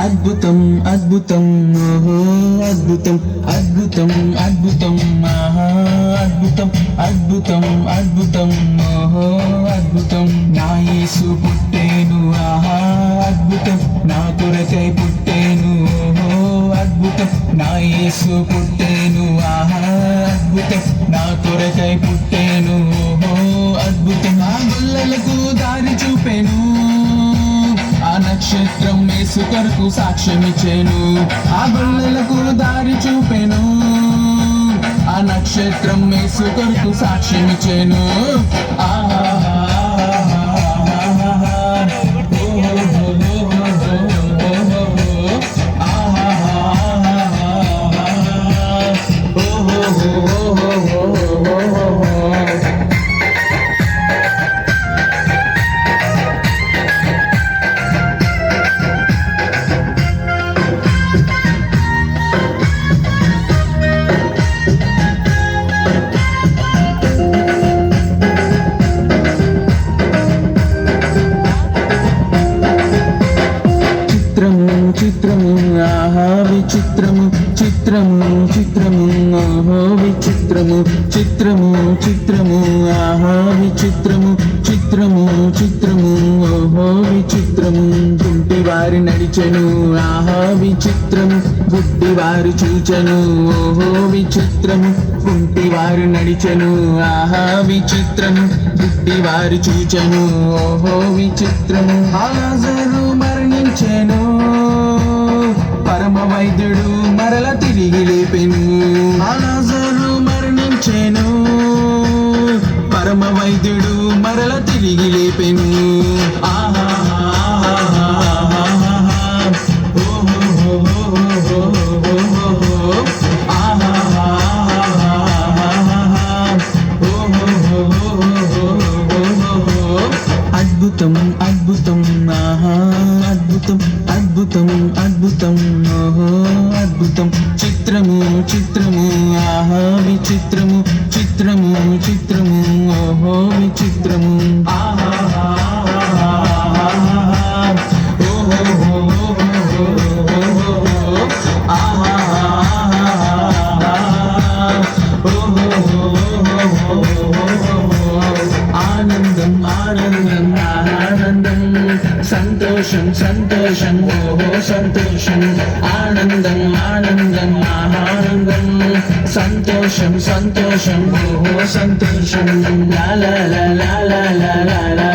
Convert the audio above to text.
అద్భుతం అద్భుతం ఓహో అద్భుతం అద్భుతం అద్భుతం ఆహా అద్భుతం అద్భుతం అద్భుతం ఓహో అద్భుతం నా యేసు పుట్టేను ఆహా అద్భుతం నా కొరకై పుట్టేను ఓహో అద్భుతం నా యేసు పుట్టేను ఆహా అద్భుతం నా కొరకై పుట్టేను ఓహో అద్భుతం నా గొల్లలకు దారి చూపెను ఆ నక్షత్రం యేసు కొరకు సాక్ష్యమిచ్చెను ఆ గొల్లలకు దారి చూపెను ఆ నక్షత్రం యేసు కొరకు సాక్ష్యమిచ్చెను ఆహా చిత్రము ఆహా విచిత్రము చిత్రము చిత్రము ఓహో విచిత్రము చిత్రము చిత్రము ఆహా విచిత్రము చిత్రము చిత్రము ఓహో విచిత్రము గుంటి వారి నడిచెను ఆహా విచిత్రము గుడ్డి వారు చూచెను ఓహో విచిత్రము గుంటి వారు నడిచెను ఆహా విచిత్రము గుడ్డి వారు చూచెను ఓహో విచిత్రము లాజరు మరణించెను పరమ వైద్యుడు మరల తిరిగి లేపెను లాజరు మరణించెను పరమ వైద్యుడు మరల తిరిగి లేపెను ఆహా అద్భుతం అద్భుతం ఆహా అద్భుతం అద్భుతం అద్భుతం ఓహో అద్భుతం చిత్రము చిత్రము ఆహా విచిత్రము చిత్రము చిత్రము ఓహో విచిత్రము ఆహా ఆనందం ఆనందం ఆనందం సంతోషం సంతోషం ఓహో సంతోషం ఆనందం ఆనందం ఆనందం సంతోషం సంతోషం ఓహో సంతోషం లా లా లా లా లా లా లా